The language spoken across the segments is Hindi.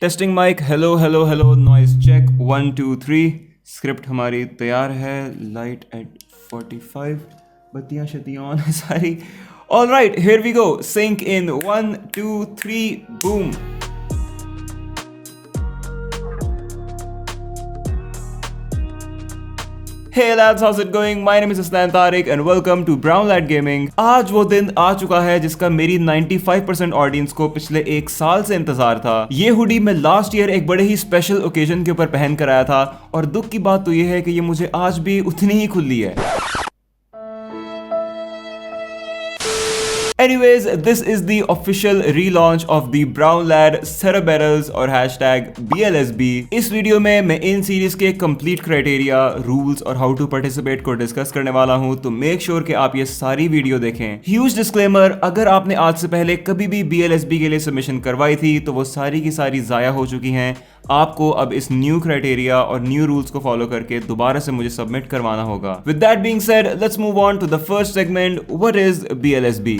Testing mic, hello hello hello, noise check 1 2 3। Script हमारी तैयार है। लाइट एट 45, बत्तियां शत्तियां ऑन है सारी। All right, here we go. Sync in 1 2 3, boom. Hey lads, how's it going? My name is Aslan Tariq and welcome to Brown Lad Gaming। आज वो दिन आ चुका है जिसका मेरी 95% ऑडियंस को पिछले एक साल से इंतजार था। ये हुडी मैं लास्ट ईयर एक बड़े ही स्पेशल ओकेजन के ऊपर पहन कर आया था और दुख की बात तो ये है कि ये मुझे आज भी उतनी ही खुली है। Anyways, this is the official relaunch of the Brown Lad Cerebrals और #BLSB। इस वीडियो में मैं इन सीरीज के कंप्लीट क्राइटेरिया, रूल्स और हाउ टू पार्टिसिपेट को डिस्कस करने वाला हूं, तो मेक श्योर कि आप ये सारी वीडियो देखें। ह्यूज डिस्क्लेमर, अगर आपने आज से पहले कभी भी BLSB के लिए सबमिशन करवाई थी तो वो सारी की सारी जाया हो चुकी हैं। आपको अब इस न्यू क्राइटेरिया और न्यू रूल्स को फॉलो करके दोबारा से मुझे सबमिट करवाना होगा। With that being said, let's move on to the first segment, what is BLSB।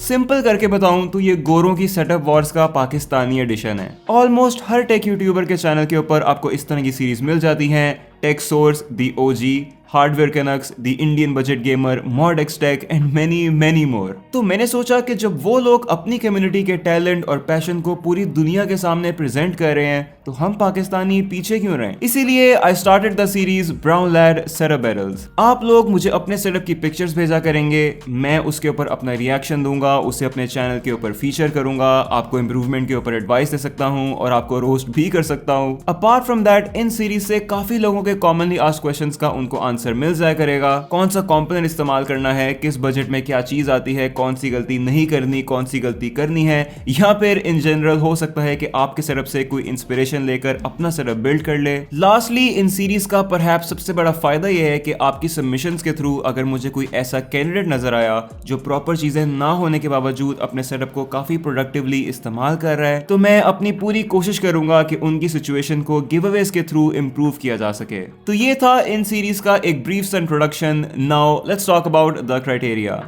Simple करके बताऊं तो ये गोरों की सेटअप वॉर्स का पाकिस्तानी एडिशन है। ऑलमोस्ट हर टेक यूट्यूबर के चैनल के ऊपर आपको इस तरह की सीरीज मिल जाती हैं। Tech Source, the OG, Hardware Canucks, the Indian Budget Gamer, Mod X Tech and many many more. तो मैंने सोचा कि जब वो लोग अपनी कम्युनिटी के टैलेंट और पैशन को पूरी दुनिया के सामने प्रेजेंट कर रहे हैं तो हम पाकिस्तानी पीछे क्यों रहें। इसीलिए I started the series Brown Lad Cerebrals. आप लोग मुझे अपने सेटअप की पिक्चर्स भेजा करेंगे, मैं उसके ऊपर अपना रिएक्शन दूंगा, उसे अपने चैनल के ऊपर फीचर करूंगा, आपको इंप्रूवमेंट के ऊपर एडवाइस दे सकता हूं और आपको रोस्ट भी कर सकता हूं। Apart from that, in series से काफी लोगों के कॉमनली आस्क्ड क्वेश्चंस का उनको आंसर मिल जाया करेगा। कौन सा कंपोनेंट इस्तेमाल करना है, किस बजट में क्या चीज आती है, कौन सी गलती नहीं करनी, कौन सी गलती करनी है, या फिर इन जनरल हो सकता है कि आपके सेटअप से कोई इंस्पिरेशन लेकर अपना सेटअप बिल्ड कर ले। लास्टली, इन सीरीज का परहैप्स सबसे बड़ा फायदा यह है कि आपकी सबमिशंस के थ्रू अगर मुझे कोई ऐसा कैंडिडेट नजर आया जो प्रॉपर चीजें ना होने के बावजूद अपने सेटअप को काफी प्रोडक्टिवली इस्तेमाल कर रहा है, तो मैं अपनी पूरी कोशिश करूंगा कि उनकी सिचुएशन को गिवअवेज के थ्रू इंप्रूव किया जा सके। तो ये था इन सीरीज का एक brief introduction. Now let's talk about the criteria.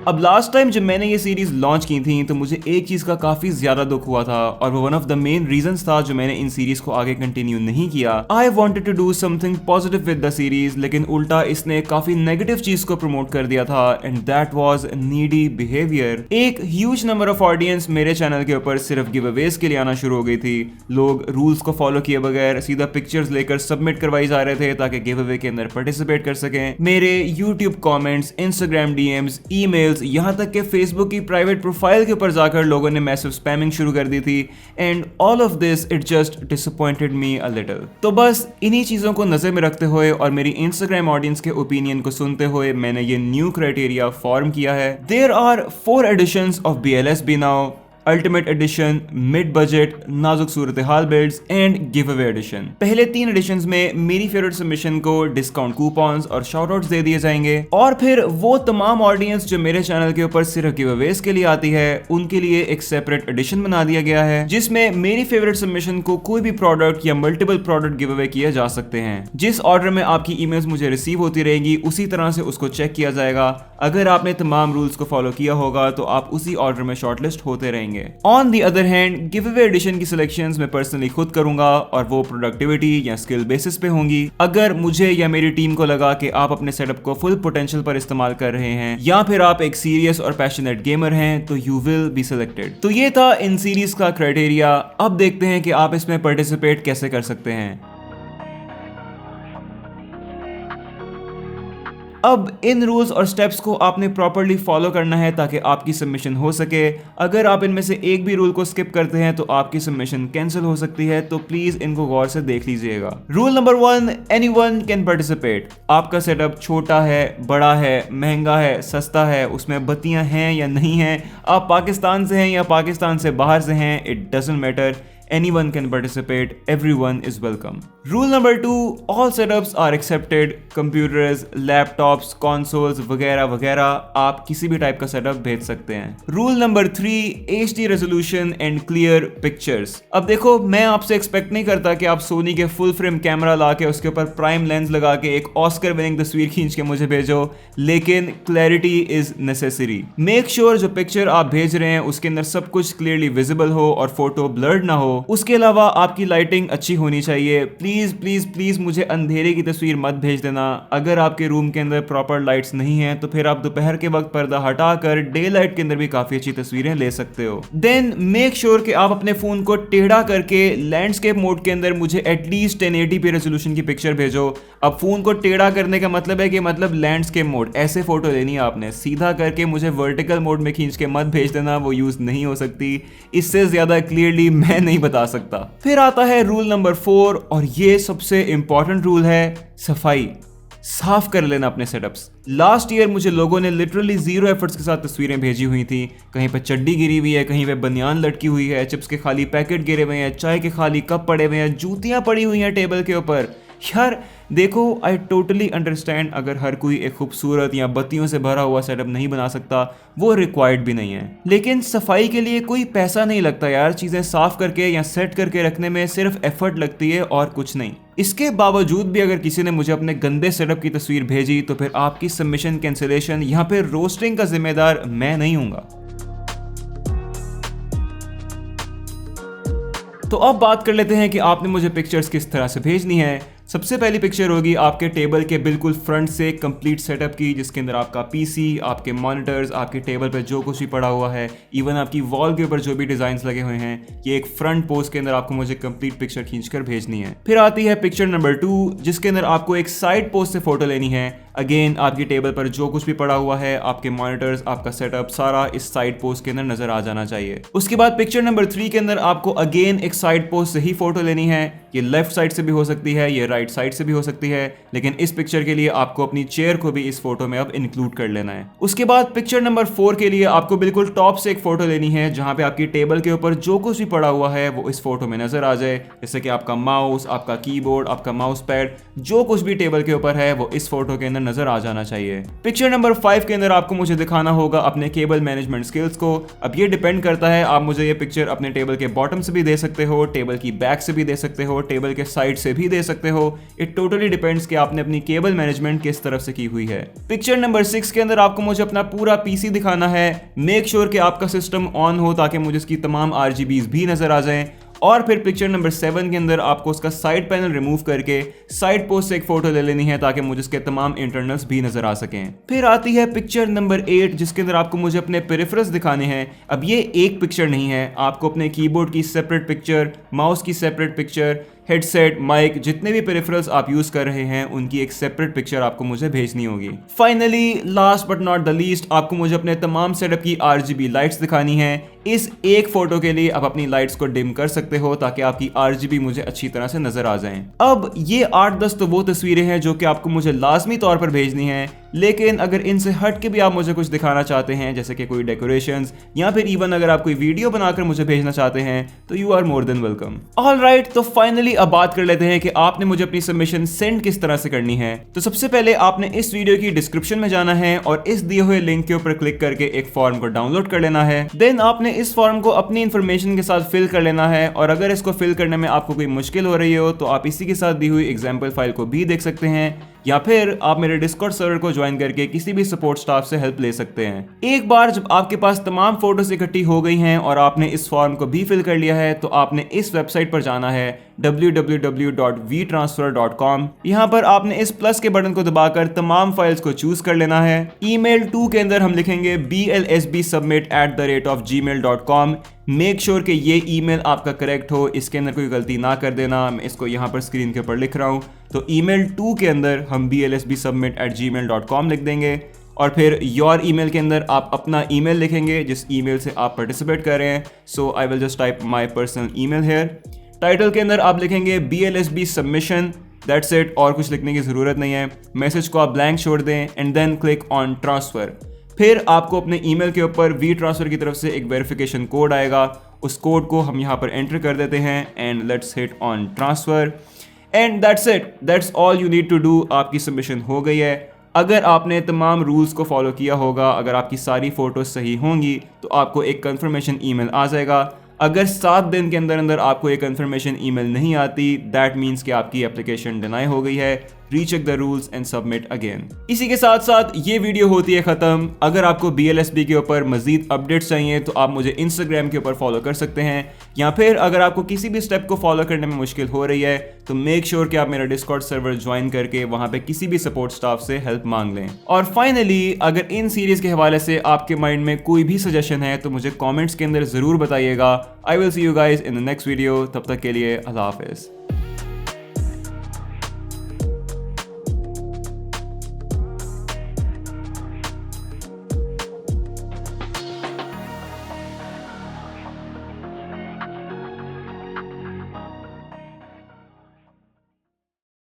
अब लास्ट टाइम जब मैंने ये सीरीज लॉन्च की थी तो मुझे एक चीज का काफी ज्यादा दुख हुआ था और वो one of the main reasons था जो मैंने इन सीरीज को आगे कंटिन्यू नहीं किया। I wanted to do something positive with the series, लेकिन उल्टा इसने काफी नेगेटिव चीज को प्रमोट कर दिया था and that was needy behaviour. एक ह्यूज नंबर ऑफ ऑडियंस मेरे चैनल के ऊपर सिर्फ गिवअवेज के लिए आना शुरू हो गई थी। लोग रूल्स को फॉलो किए बगैर सीधा पिक्चर्स लेकर सबमिट करवाई जा रहे थे ताकि गिवअवे के अंदर पार्टिसिपेट कर सकें। मेरे YouTube comments, Instagram DMs, emails, यहां तक कि फेसबुक की प्राइवेट प्रोफाइल के ऊपर जाकर लोगों ने मैसिव स्पैमिंग शुरू कर दी थी and all of this it just disappointed me a little. तो बस इन्हीं चीजों को नजर में रखते हुए और मेरी इंस्टाग्राम ऑडियंस के ओपिनियन को सुनते हुए मैंने ये न्यू क्राइटेरिया फॉर्म किया है। There are 4 editions of BLSB now: ultimate edition, mid budget, नाजुक सूरत हाल builds and give away edition. पहले 3 एडिशंस में मेरी फेवरेट सबमिशन को डिस्काउंट कूपन्स और शाउटआउट्स दे दिए जाएंगे और फिर वो तमाम ऑडियंस जो मेरे चैनल के ऊपर सिर्फ गिव अवेज के लिए आती है उनके लिए एक सेपरेट एडिशन बना दिया गया है जिसमें मेरी फेवरेट सबमिशन को कोई भी प्रोडक्ट या मल्टीपल प्रोडक्ट गिव अवे किए जा सकते हैं। जिस ऑर्डर में आपकी ईमेल्स मुझे रिसीव होती रहेंगी उसी तरह से उसको चेक किया जाएगा। अगर आपने तमाम रूल्स को फॉलो किया होगा तो आप उसी ऑर्डर में शॉर्टलिस्ट होते रहेंगे। On the other hand, giveaway edition की सिलेक्शंस मैं पर्सनली खुद करूंगा और वो प्रोडक्टिविटी या स्किल बेसिस पे होंगी। अगर मुझे या मेरी टीम को लगा कि आप अपने सेटअप को फुल पोटेंशियल पर इस्तेमाल कर रहे हैं या फिर आप एक सीरियस और पैशनेट गेमर हैं तो यू विल बी सिलेक्टेड। तो ये था इन सीरीज का क्राइटेरिया। अब देखते हैं कि आप इसमें पार्टिसिपेट कैसे कर सकते हैं। अब इन रूल्स और स्टेप्स को आपने प्रॉपर्ली फॉलो करना है ताकि आपकी सबमिशन हो सके। अगर आप इनमें से एक भी रूल को स्किप करते हैं तो आपकी सबमिशन कैंसिल हो सकती है, तो प्लीज इनको गौर से देख लीजिएगा। Rule number 1, anyone can participate. आपका सेटअप छोटा है, बड़ा है, महंगा है, सस्ता है, उसमें बत्तियां हैं या नहीं हैं, आप पाकिस्तान से हैं या पाकिस्तान से बाहर से हैं, it doesn't matter. anyone can participate, everyone is welcome. Rule number 2, all setups are accepted, computers, laptops, consoles वगैरह वगैरह, आप किसी भी टाइप का सेटअप भेज सकते हैं. Rule number 3, HD resolution and clear pictures. अब देखो, मैं आपसे एक्सपेक्ट नहीं करता कि आप सोनी के फुल फ्रेम कैमरा ला के उसके ऊपर प्राइम लेंस लगा के एक ऑस्कर विनिंग तस्वीर खींच के मुझे भेजो, लेकिन clarity is necessary. Make sure जो पिक्चर आप भेज रहे हैं उसके अंदर सब कुछ क्लियरली विजिबल हो और फोटो ब्लर्ड ना हो. उसके अलावा आपकी लाइटिंग अच्छी होनी चाहिए. प्लीज प्लीज प्लीज मुझे अंधेरे की तस्वीर मत भेज देना. अगर आपके रूम के अंदर प्रॉपर लाइट्स नहीं है तो फिर आप दोपहर के वक्त पर्दा हटाकर डे लाइट के अंदर भी काफी अच्छी तस्वीरें ले सकते हो. देन मेक श्योर कि आप अपने फोन को टेढ़ा करके लैंडस्केप मोड के अंदर मुझे एटलीस्ट 1080p रेजोल्यूशन की पिक्चर भेजो. अब फोन को टेढ़ा करने का मतलब है कि मतलब लैंडस्केप मोड, ऐसे फोटो लेनी है आपने. सीधा करके मुझे वर्टिकल मोड में खींच के मत भेज देना, वो यूज नहीं हो सकती. इससे ज्यादा क्लियरली मैं नहीं बता सकता. फिर आता है रूल नंबर 4 और ये सबसे इंपॉर्टेंट रूल है, सफाई. साफ कर लेना अपने सेटअप्स. लास्ट ईयर मुझे लोगों ने लिटरली 0 एफर्ट्स के साथ तस्वीरें भेजी हुई थी. कहीं पे चड्डी गिरी हुई है, कहीं पे बनियान लटकी हुई है, चिप्स के खाली पैकेट गिरे हुए हैं, चाय के खाली कप पड़े हुए हैं, जूतियां पड़ी हुई हैं टेबल के ऊपर. यार देखो, आई टोटली अंडरस्टैंड अगर हर कोई एक खूबसूरत या बत्तियों से भरा हुआ सेटअप नहीं बना सकता, वो रिक्वायर्ड भी नहीं है. लेकिन सफाई के लिए कोई पैसा नहीं लगता यार. चीज़ें साफ करके या सेट करके रखने में सिर्फ एफर्ट लगती है और कुछ नहीं. इसके बावजूद भी अगर किसी ने मुझे अपने गंदे सेटअप की तस्वीर भेजी तो फिर आपकी सबमिशन कैंसिलेशन या फिर रोस्टिंग का जिम्मेदार मैं नहीं हूँगा. तो अब बात कर लेते हैं कि आपने मुझे पिक्चर्स किस तरह से भेजनी है. सबसे पहली पिक्चर होगी आपके टेबल के बिल्कुल फ्रंट से कंप्लीट सेटअप की, जिसके अंदर आपका पीसी, आपके मॉनिटर्स, आपके टेबल पे जो कुछ भी पड़ा हुआ है, इवन आपकी वॉल के ऊपर जो भी डिजाइन्स लगे हुए हैं, ये एक फ्रंट पोज के अंदर आपको मुझे कंप्लीट पिक्चर खींचकर भेजनी है. फिर आती है पिक्चर नंबर 2, जिसके अंदर आपको एक साइड पोज से फोटो लेनी है. अगेन आपकी टेबल पर जो कुछ भी पड़ा हुआ है, आपके मॉनिटर्स, आपका सेटअप, सारा इस साइड पोज के अंदर नजर आ जाना चाहिए. उसके बाद पिक्चर नंबर 3 के अंदर आपको अगेन एक साइड पोज से ही फोटो लेनी है. ये लेफ्ट साइड से भी हो सकती है, ये राइट साइड से भी हो सकती है, लेकिन इस पिक्चर के लिए आपको अपनी चेयर को भी इस फोटो में अब इंक्लूड कर लेना है. उसके बाद पिक्चर नंबर 4 के लिए आपको बिल्कुल टॉप से एक फोटो लेनी है, जहां पे आपकी टेबल के ऊपर जो कुछ भी पड़ा हुआ है वो इस फोटो में नजर आ जाए. जैसे कि आपका माउस, आपका कीबोर्ड, आपका माउस पैड, जो कुछ भी टेबल के ऊपर है वो इस फोटो के अंदर नजर आ जाना चाहिए. पिक्चर नंबर 5 के अंदर आपको मुझे दिखाना होगा अपने केबल मैनेजमेंट स्किल्स को. अब ये डिपेंड करता है, आप मुझे ये पिक्चर अपने टेबल के बॉटम से भी दे सकते हो, टेबल की बैक से भी दे सकते हो, टेबल के साइड से भी दे सकते हो. इट टोटली डिपेंड्स कि आपने अपनी केबल मैनेजमेंट किस तरफ से की हुई है. पिक्चर नंबर 6 के अंदर आपको मुझे अपना पूरा पीसी दिखाना है. मेक श्योर कि आपका सिस्टम ऑन हो ताकि मुझे इसकी तमाम RGBs भी नजर आ जाएं. और फिर पिक्चर नंबर 7 के अंदर आपको उसका साइड पैनल रिमूव करके साइड पोस्ट से एक फोटो ले लेनी है ताकि मुझे इसके तमाम इंटरनल्स भी नजर आ सकें. फिर आती है पिक्चर नंबर 8, जिसके अंदर आपको मुझे अपने पेरिफेरल्स दिखाने हैं. अब ये एक पिक्चर नहीं है, आपको अपने कीबोर्ड की सेपरेट पिक्चर, माउस की सेपरेट पिक्चर, हेडसेट, माइक, जितने भी पेरिफेरल्स आप यूज कर रहे हैं उनकी एक सेपरेट पिक्चर आपको मुझे भेजनी होगी. Finally last but not the least, आपको मुझे अपने तमाम सेटअप की RGB लाइट्स दिखानी है. इस एक फोटो के लिए आप अपनी लाइट्स को डिम कर सकते हो ताकि आपकी RGB मुझे अच्छी तरह से नजर आ जाएं. अब ये 8-10 तो वो तस्वीरें हैं जो कि आपको मुझे लाजमी तौर पर भेजनी है, लेकिन अगर इनसे हट के भी आप मुझे कुछ दिखाना चाहते हैं, जैसे कि कोई डेकोरेशंस या फिर इवन अगर आप कोई वीडियो बनाकर मुझे भेजना चाहते हैं, तो you are more than welcome. Alright, तो फाइनली अब बात कर लेते हैं कि आपने मुझे अपनी सबमिशन सेंड किस तरह से करनी है. तो सबसे पहले आपने इस वीडियो की डिस्क्रिप्शन में जाना है और इस दिए हुए लिंक के ऊपर क्लिक करके एक फॉर्म को डाउनलोड कर लेना है. देन आपने इस फॉर्म को अपनी इंफॉर्मेशन के साथ फिल कर लेना है, और अगर इसको फिल करने में आपको कोई मुश्किल हो रही हो तो आप इसी के साथ दी हुई एग्जाम्पल फाइल को भी देख सकते हैं, या फिर आप मेरे डिस्कॉर्ड सर्वर को ज्वाइन करके किसी भी सपोर्ट स्टाफ से हेल्प ले सकते हैं. एक बार जब आपके पास तमाम फोटोज इकट्ठी हो गई हैं और आपने इस फॉर्म को भी फिल कर लिया है, तो आपने इस वेबसाइट पर जाना है www.vtransfer.com. यहाँ पर आपने इस प्लस के बटन को दबाकर तमाम फाइल्स को चूज कर लेना है. ईमेल 2 के अंदर हम लिखेंगे blsbsubmit@gmail.com. मेक श्योर कि ये ईमेल आपका करेक्ट हो, इसके अंदर कोई गलती ना कर देना. मैं इसको यहाँ पर स्क्रीन के ऊपर लिख रहा हूँ. तो ईमेल 2 के अंदर हम blsbsubmit@gmail.com लिख देंगे, और फिर योर ईमेल के अंदर आप अपना ईमेल लिखेंगे जिस ईमेल से आप पार्टिसिपेट कर रहे हैं. So I will just type my personal email here. Title के अंदर आप लिखेंगे BLSB सबमिशन, दैट्स इट, और कुछ लिखने की ज़रूरत नहीं है. मैसेज को आप ब्लैंक छोड़ दें and then click on transfer. फिर आपको अपने ईमेल के ऊपर वी ट्रांसफ़र की तरफ से एक वेरिफिकेशन कोड आएगा, उस कोड को हम यहाँ पर एंटर कर देते हैं and let's hit on transfer and that's it, that's all you need to do. आपकी सबमिशन हो गई है। अगर आपने तमाम रूल्स को फॉलो किया होगा, अगर आपकी सारी फ़ोटोज़ सही होंगी तो आपको एक कंफर्मेशन ईमेल आ जाएगा। अगर 7 दिन के अंदर अंदर आपको एक कंफर्मेशन ईमेल नहीं आती, दैट मीन्स कि आपकी एप्लीकेशन डिनाई हो गई है। Recheck the rules and submit again. इसी के साथ साथ ये वीडियो होती है ख़त्म। अगर आपको BLSP के ऊपर मजीद अपडेट्स चाहिए तो आप मुझे इंस्टाग्राम के ऊपर फॉलो कर सकते हैं, या फिर अगर आपको किसी भी स्टेप को फॉलो करने में मुश्किल हो रही है तो मेक श्योर कि आप मेरा डिस्कॉर्ड सर्वर ज्वाइन करके वहाँ पे किसी भी सपोर्ट स्टाफ से हेल्प मांग लें। और फाइनली अगर इन सीरीज़ के हवाले से आपके माइंड में कोई भी सजेशन है तो मुझे कॉमेंट्स के अंदर ज़रूर बताइएगा। I will see you guys in the next video. तब तक के लिए अल्लाह हाफिज़।